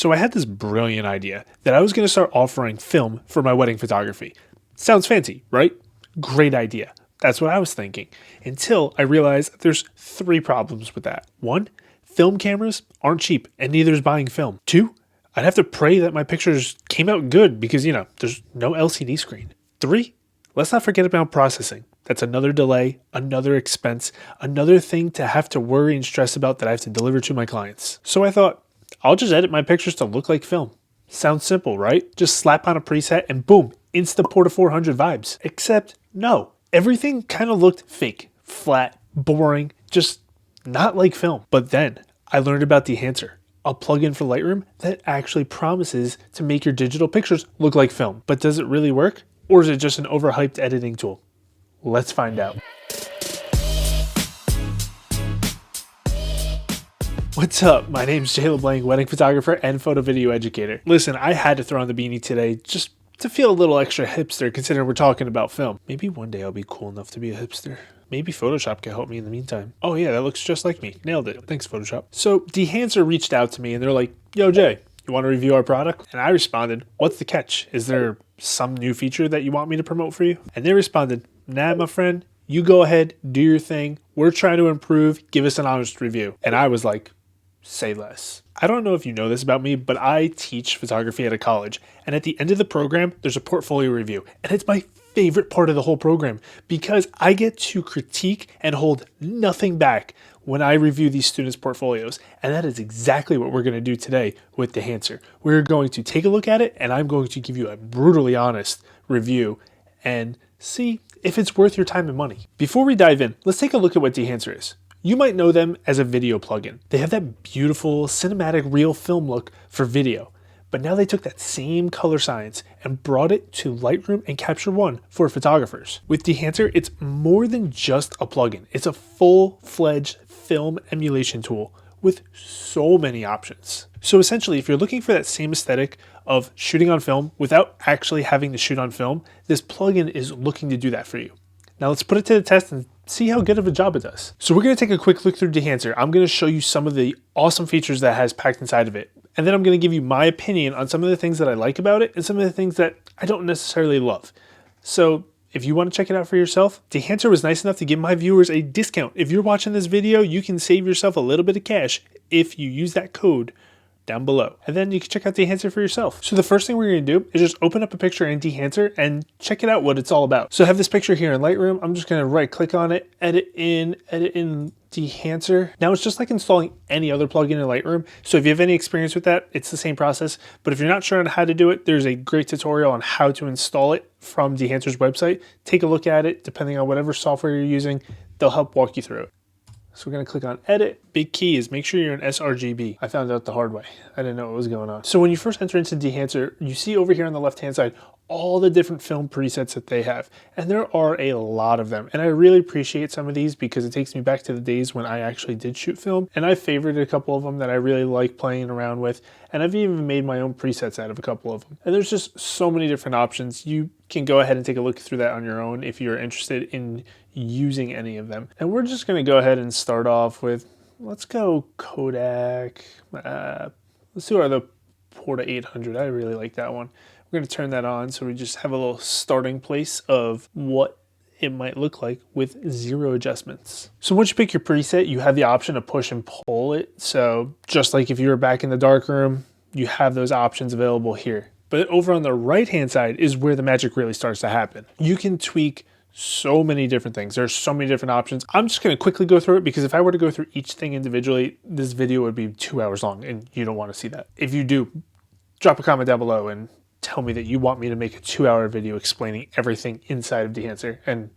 So I had this brilliant idea that I was going to start offering film for my wedding photography. Sounds fancy, right? Great idea. That's what I was thinking. Until I realized there's 3 problems with that. 1, film cameras aren't cheap and neither is buying film. 2, I'd have to pray that my pictures came out good because, there's no LCD screen. 3, let's not forget about processing. That's another delay, another expense, another thing to have to worry and stress about that I have to deliver to my clients. So I thought, I'll just edit my pictures to look like film. Sounds simple, right? Just slap on a preset and boom, Insta Porta 400 vibes. Except, no. Everything kind of looked fake, flat, boring, just not like film. But then I learned about Dehancer, a plugin for Lightroom that actually promises to make your digital pictures look like film. But does it really work? Or is it just an overhyped editing tool? Let's find out. What's up? My name's Jay LeBlanc, wedding photographer and photo video educator. Listen, I had to throw on the beanie today just to feel a little extra hipster considering we're talking about film. Maybe one day I'll be cool enough to be a hipster. Maybe Photoshop can help me in the meantime. Oh yeah, that looks just like me. Nailed it. Thanks, Photoshop. So Dehancer reached out to me and they're like, yo Jay, you want to review our product? And I responded, what's the catch? Is there some new feature that you want me to promote for you? And they responded, nah, my friend, you go ahead, do your thing. We're trying to improve. Give us an honest review. And I was like, say less. I don't know if you know this about me, but I teach photography at a college. And at the end of the program, there's a portfolio review. And it's my favorite part of the whole program because I get to critique and hold nothing back when I review these students' portfolios. And that is exactly what we're going to do today with Dehancer. We're going to take a look at it and I'm going to give you a brutally honest review and see if it's worth your time and money. Before we dive in, let's take a look at what Dehancer is. You might know them as a video plugin. They have that beautiful cinematic real film look for video, but now they took that same color science and brought it to Lightroom and Capture One for photographers. With Dehancer, it's more than just a plugin. It's a full-fledged film emulation tool with so many options. So essentially, if you're looking for that same aesthetic of shooting on film without actually having to shoot on film, this plugin is looking to do that for you. Now let's put it to the test and see how good of a job it does. So we're going to take a quick look through Dehancer. I'm going to show you some of the awesome features that it has packed inside of it. And then I'm going to give you my opinion on some of the things that I like about it and some of the things that I don't necessarily love. So if you want to check it out for yourself, Dehancer was nice enough to give my viewers a discount. If you're watching this video, you can save yourself a little bit of cash if you use that code down below. And then you can check out Dehancer for yourself. So the first thing we're going to do is just open up a picture in Dehancer and check it out what it's all about. So I have this picture here in Lightroom. I'm just going to right click on it, edit in Dehancer. Now it's just like installing any other plugin in Lightroom. So if you have any experience with that, it's the same process. But if you're not sure on how to do it, there's a great tutorial on how to install it from Dehancer's website. Take a look at it. Depending on whatever software you're using, they'll help walk you through it. So we're going to click on edit. Big key is make sure you're in sRGB. I found out the hard way. I didn't know what was going on. So when you first enter into Dehancer, you see over here on the left-hand side, all the different film presets that they have. And there are a lot of them. And I really appreciate some of these because it takes me back to the days when I actually did shoot film. And I favorited a couple of them that I really like playing around with. And I've even made my own presets out of a couple of them. And there's just so many different options. You can go ahead and take a look through that on your own if you're interested in using any of them. And we're just going to go ahead and start off with, let's go Kodak. Let's do the Porta 800. I really like that one. We're going to turn that on so we just have a little starting place of what it might look like with 0 adjustments. So once you pick your preset, you have the option to push and pull it. So just like if you were back in the darkroom, you have those options available here. But over on the right-hand side is where the magic really starts to happen. You can tweak so many different things. There's so many different options. I'm just going to quickly go through it because if I were to go through each thing individually, this video would be 2 hours long and you don't want to see that. If you do, drop a comment down below and tell me that you want me to make a 2-hour video explaining everything inside of Dehancer. And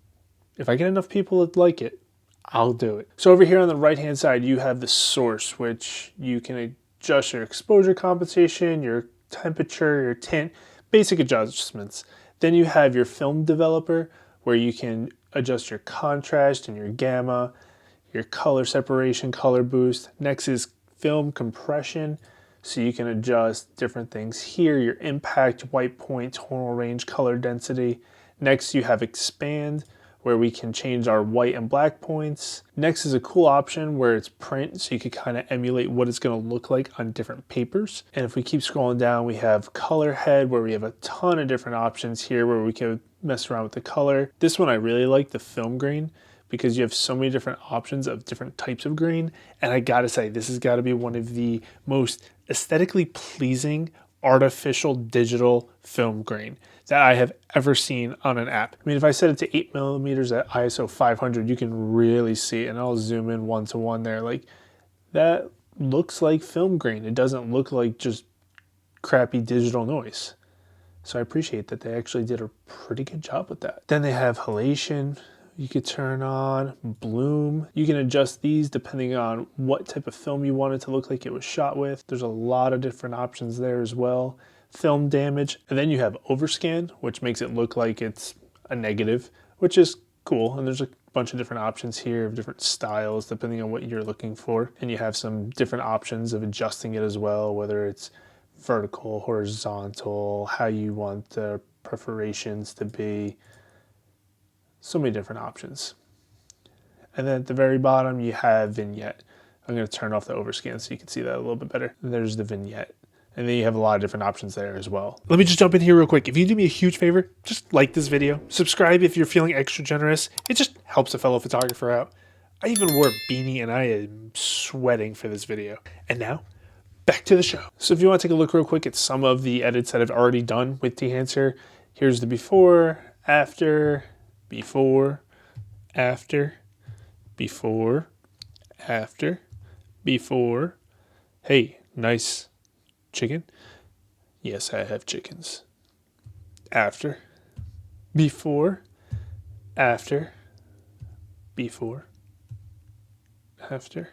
if I get enough people that like it, I'll do it. So over here on the right-hand side, you have the source, which you can adjust your exposure compensation, your temperature, your tint, basic adjustments. Then you have your film developer, where you can adjust your contrast and your gamma, your color separation, color boost. Next is film compression. So you can adjust different things here, your impact, white point, tonal range, color density. Next you have expand, where we can change our white and black points. Next is a cool option where it's print, so you could kind of emulate what it's going to look like on different papers. And if we keep scrolling down, we have color head, where we have a ton of different options here where we can mess around with the color. This one I really like, the film grain, because you have so many different options of different types of grain. And I gotta say, this has got to be one of the most aesthetically pleasing artificial digital film grain that I have ever seen on an app. I mean, if I set it to 8mm at ISO 500, you can really see it, and I'll zoom in 1:1 there. Like, that looks like film grain. It doesn't look like just crappy digital noise. So I appreciate that they actually did a pretty good job with that. Then they have halation. You could turn on bloom. You can adjust these depending on what type of film you want it to look like it was shot with. There's a lot of different options there as well. Film damage. And then you have overscan, which makes it look like it's a negative, which is cool. And there's a bunch of different options here of different styles depending on what you're looking for. And you have some different options of adjusting it as well, whether it's vertical, horizontal, how you want the perforations to be. So many different options. And then at the very bottom, you have vignette. I'm going to turn off the overscan so you can see that a little bit better. And there's the vignette. And then you have a lot of different options there as well. Let me just jump in here real quick. If you do me a huge favor, just like this video. Subscribe if you're feeling extra generous. It just helps a fellow photographer out. I even wore a beanie and I am sweating for this video. And now, back to the show. So if you want to take a look real quick at some of the edits that I've already done with Dehancer, here's the before, after, before, after, before, after, before. Hey, nice chicken. Yes, I have chickens. After, before, after, before, after,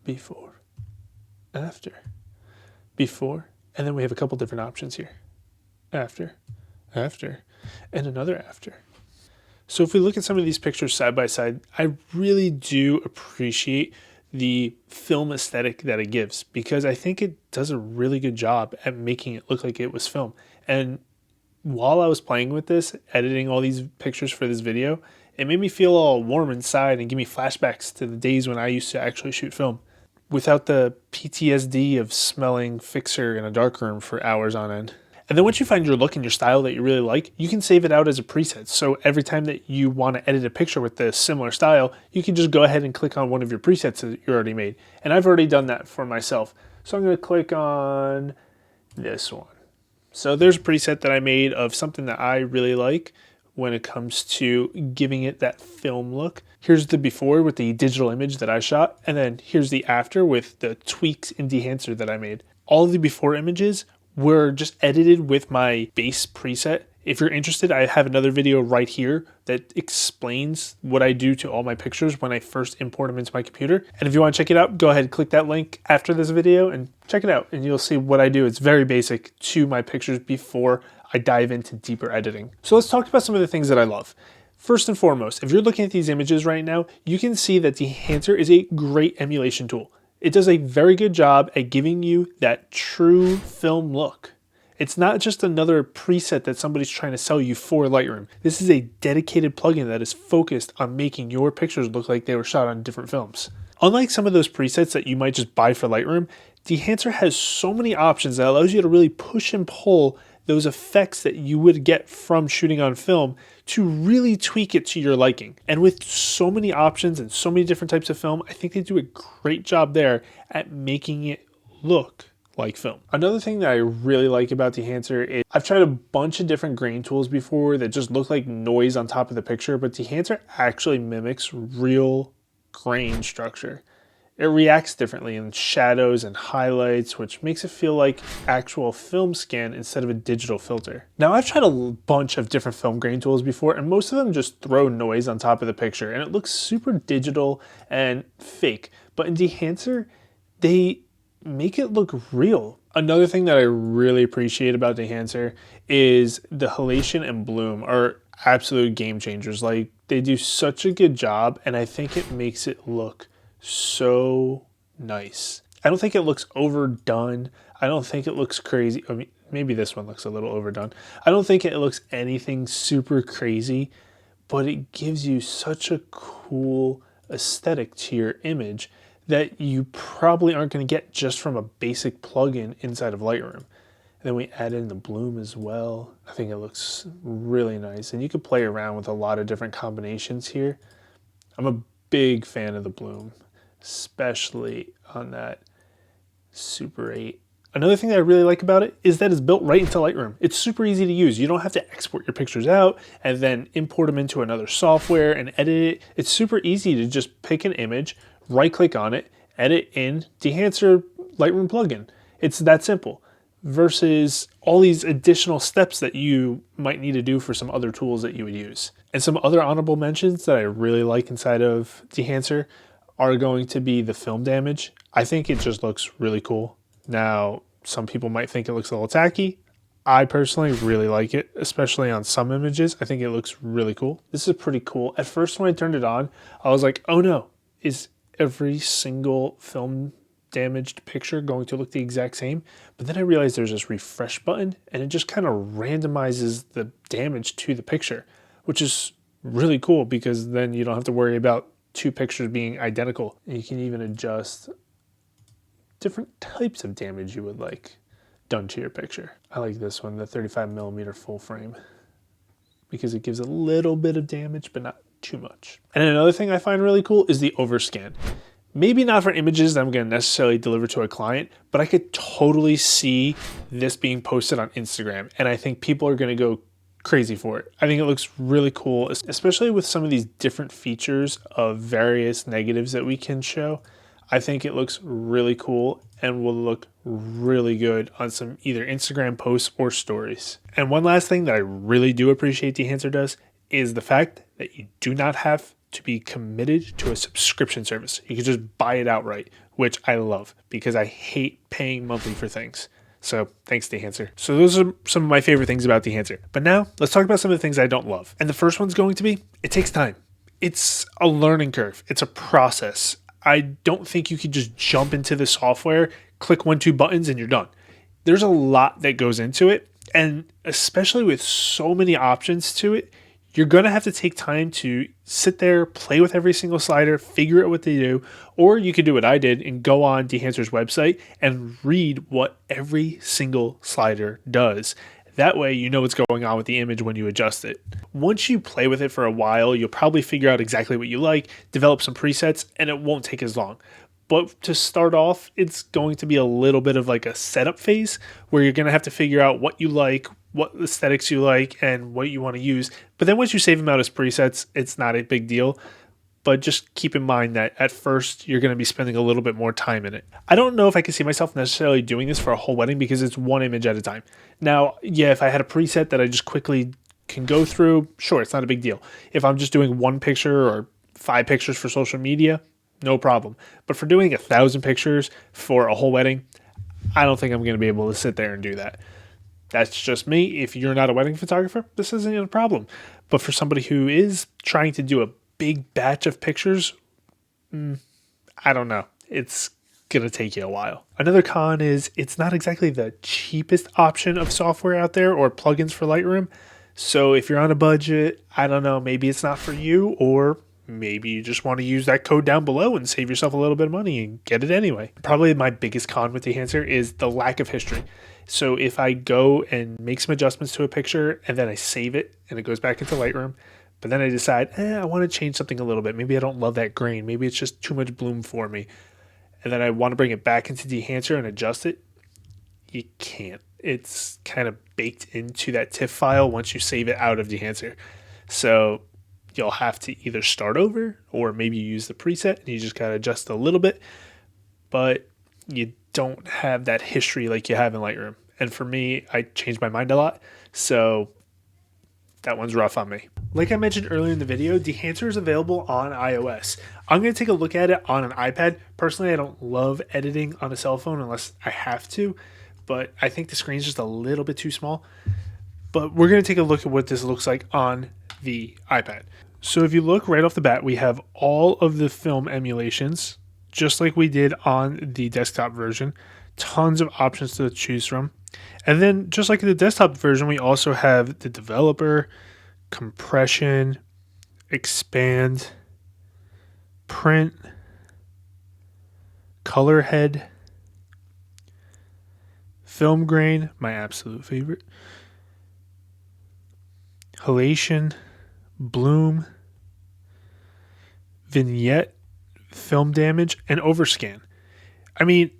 before, after, before. And then we have a couple different options here. After, after, and another after. So if we look at some of these pictures side by side, I really do appreciate the film aesthetic that it gives, because I think it does a really good job at making it look like it was film. And while I was playing with this, editing all these pictures for this video, it made me feel all warm inside and give me flashbacks to the days when I used to actually shoot film without the PTSD of smelling fixer in a darkroom for hours on end. And then once you find your look and your style that you really like, you can save it out as a preset. So every time that you want to edit a picture with a similar style, you can just go ahead and click on one of your presets that you already made. And I've already done that for myself. So I'm going to click on this one. So there's a preset that I made of something that I really like when it comes to giving it that film look. Here's the before with the digital image that I shot. And then here's the after with the tweaks in Dehancer that I made. All of the before images were just edited with my base preset. If you're interested, I have another video right here that explains what I do to all my pictures when I first import them into my computer. And if you want to check it out, go ahead and click that link after this video and check it out. And you'll see what I do. It's very basic to my pictures before I dive into deeper editing. So let's talk about some of the things that I love. First and foremost, if you're looking at these images right now, you can see that Dehancer is a great emulation tool. It does a very good job at giving you that true film look. It's not just another preset that somebody's trying to sell you for Lightroom. This is a dedicated plugin that is focused on making your pictures look like they were shot on different films. Unlike some of those presets that you might just buy for Lightroom, Dehancer has so many options that allows you to really push and pull those effects that you would get from shooting on film to really tweak it to your liking. And with so many options and so many different types of film, I think they do a great job there at making it look like film. Another thing that I really like about Dehancer is I've tried a bunch of different grain tools before that just look like noise on top of the picture, but Dehancer actually mimics real grain structure. It reacts differently in shadows and highlights, which makes it feel like actual film scan instead of a digital filter. Now, I've tried a bunch of different film grain tools before, and most of them just throw noise on top of the picture, and it looks super digital and fake. But in Dehancer, they make it look real. Another thing that I really appreciate about Dehancer is the halation and bloom are absolute game changers. Like, they do such a good job, and I think it makes it look so nice. I don't think it looks overdone. I don't think it looks crazy. I mean, maybe this one looks a little overdone. I don't think it looks anything super crazy, but it gives you such a cool aesthetic to your image that you probably aren't going to get just from a basic plugin inside of Lightroom. And then we add in the bloom as well. I think it looks really nice. And you could play around with a lot of different combinations here. I'm a big fan of the bloom, especially on that Super 8. Another thing that I really like about it is that it's built right into Lightroom. It's super easy to use. You don't have to export your pictures out and then import them into another software and edit it. It's super easy to just pick an image, right click on it, edit in Dehancer Lightroom plugin. It's that simple versus all these additional steps that you might need to do for some other tools that you would use. And some other honorable mentions that I really like inside of Dehancer are going to be the film damage. I think it just looks really cool. Now, some people might think it looks a little tacky. I personally really like it, especially on some images. I think it looks really cool. This is pretty cool. At first, when I turned it on, I was like, oh no, is every single film damaged picture going to look the exact same? But then I realized there's this refresh button and it just kind of randomizes the damage to the picture, which is really cool because then you don't have to worry about two pictures being identical. And you can even adjust different types of damage you would like done to your picture. I like this one, the 35mm full frame, because it gives a little bit of damage, but not too much. And another thing I find really cool is the overscan. Maybe not for images that I'm going to necessarily deliver to a client, but I could totally see this being posted on Instagram, and I think people are going to go crazy for it. I think it looks really cool, especially with some of these different features of various negatives that we can show. I think it looks really cool and will look really good on some either Instagram posts or stories. And one last thing that I really do appreciate Dehancer does is the fact that you do not have to be committed to a subscription service. You can just buy it outright, which I love because I hate paying monthly for things. So thanks, Dehancer. So those are some of my favorite things about Dehancer. But now let's talk about some of the things I don't love. And the first one's going to be, it takes time. It's a learning curve. It's a process. I don't think you could just jump into the software, click 1-2 buttons, and you're done. There's a lot that goes into it, and especially with so many options to it, you're going to have to take time to sit there, play with every single slider, figure out what they do, or you could do what I did and go on Dehancer's website and read what every single slider does. That way you know what's going on with the image when you adjust it. Once you play with it for a while, you'll probably figure out exactly what you like, develop some presets, and it won't take as long. But to start off, it's going to be a little bit of like a setup phase where you're going to have to figure out what you like, what aesthetics you like, and what you want to use. But then once you save them out as presets, it's not a big deal. But just keep in mind that at first you're going to be spending a little bit more time in it. I don't know if I can see myself necessarily doing this for a whole wedding because it's one image at a time. Now, yeah, if I had a preset that I just quickly can go through, sure, it's not a big deal. If I'm just doing one picture or 5 pictures for social media, no problem. But for doing 1,000 pictures for a whole wedding, I don't think I'm going to be able to sit there and do that. That's just me. If you're not a wedding photographer, this isn't a problem. But for somebody who is trying to do a big batch of pictures, I don't know. It's going to take you a while. Another con is it's not exactly the cheapest option of software out there or plugins for Lightroom. So if you're on a budget, I don't know, maybe it's not for you, or maybe you just want to use that code down below and save yourself a little bit of money and get it anyway. Probably my biggest con with Dehancer is the lack of history. So if I go and make some adjustments to a picture and then I save it and it goes back into Lightroom, but then I decide, I want to change something a little bit. Maybe I don't love that grain. Maybe it's just too much bloom for me. And then I want to bring it back into Dehancer and adjust it. You can't. It's kind of baked into that TIFF file once you save it out of Dehancer. So you'll have to either start over or maybe use the preset and you just got to adjust a little bit. But you don't have that history like you have in Lightroom. And for me, I change my mind a lot. So that one's rough on me. Like I mentioned earlier in the video, Dehancer is available on iOS. I'm going to take a look at it on an iPad. Personally, I don't love editing on a cell phone unless I have to, but I think the screen's just a little bit too small. But we're going to take a look at what this looks like on the iPad. So if you look right off the bat, we have all of the film emulations, just like we did on the desktop version. Tons of options to choose from. And then just like in the desktop version, we also have the developer, compression, expand, print, color head, film grain, my absolute favorite, halation, bloom, vignette, film damage, and overscan. I mean,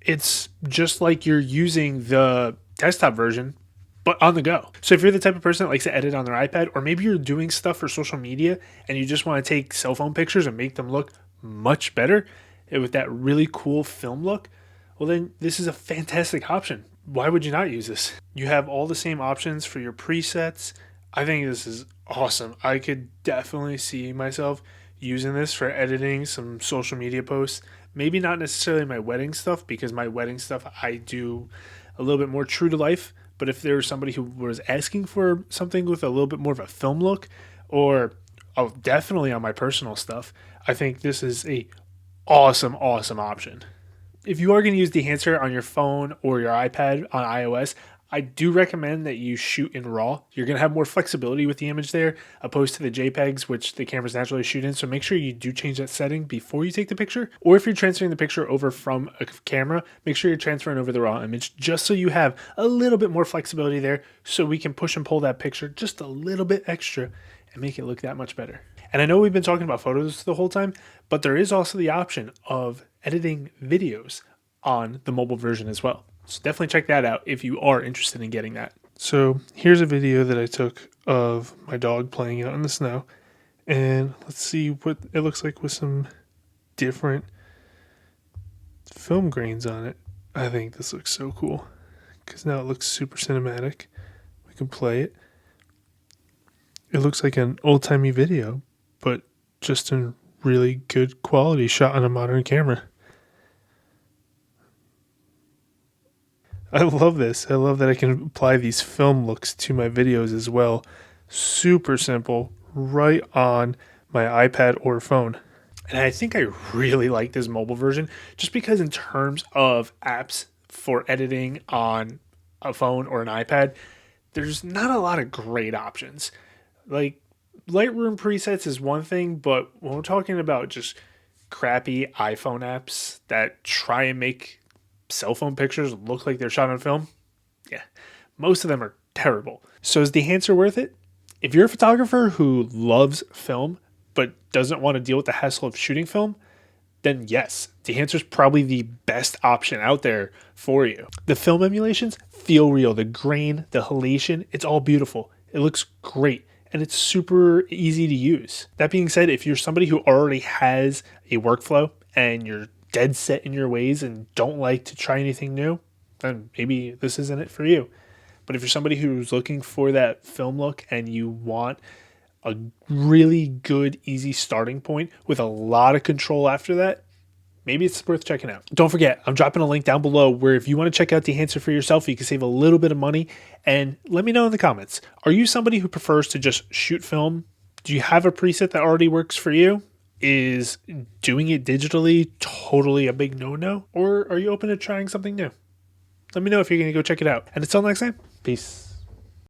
it's just like you're using the desktop version, but on the go. So if you're the type of person that likes to edit on their iPad, or maybe you're doing stuff for social media and you just want to take cell phone pictures and make them look much better with that really cool film look, well, then this is a fantastic option. Why would you not use this? You have all the same options for your presets. I think this is awesome. I could definitely see myself using this for editing some social media posts. Maybe not necessarily my wedding stuff, because my wedding stuff I do a little bit more true to life. But if there's somebody who was asking for something with a little bit more of a film look, or definitely on my personal stuff, I think this is a awesome option. If you are going to use Dehancer on your phone or your iPad on iOS, I do recommend that you shoot in RAW. You're going to have more flexibility with the image there, opposed to the JPEGs, which the cameras naturally shoot in. So make sure you do change that setting before you take the picture. Or if you're transferring the picture over from a camera, make sure you're transferring over the RAW image, just so you have a little bit more flexibility there, so we can push and pull that picture just a little bit extra and make it look that much better. And I know we've been talking about photos the whole time, but there is also the option of editing videos on the mobile version as well. So definitely check that out if you are interested in getting that. So here's a video that I took of my dog playing out in the snow. And let's see what it looks like with some different film grains on it. I think this looks so cool because now it looks super cinematic. We can play it. It looks like an old-timey video, but just in really good quality, shot on a modern camera. I love this. I love that I can apply these film looks to my videos as well. Super simple, right on my iPad or phone. And I think I really like this mobile version just because in terms of apps for editing on a phone or an iPad, there's not a lot of great options. Like Lightroom presets is one thing, but when we're talking about just crappy iPhone apps that try and make cell phone pictures look like they're shot on film, yeah, most of them are terrible. So is Dehancer worth it? If you're a photographer who loves film but doesn't want to deal with the hassle of shooting film, then yes, Dehancer's probably the best option out there for you. The film emulations feel real. The grain, the halation, it's all beautiful. It looks great. And it's super easy to use. That being said, if you're somebody who already has a workflow and you're dead set in your ways and don't like to try anything new, then maybe this isn't it for you. But if you're somebody who's looking for that film look and you want a really good, easy starting point with a lot of control after that, maybe it's worth checking out. Don't forget, I'm dropping a link down below where if you want to check out Dehancer for yourself, you can save a little bit of money. And let me know in the comments, are you somebody who prefers to just shoot film? Do you have a preset that already works for you? Is doing it digitally totally a big no-no? Or are you open to trying something new? Let me know if you're going to go check it out. And until next time, peace.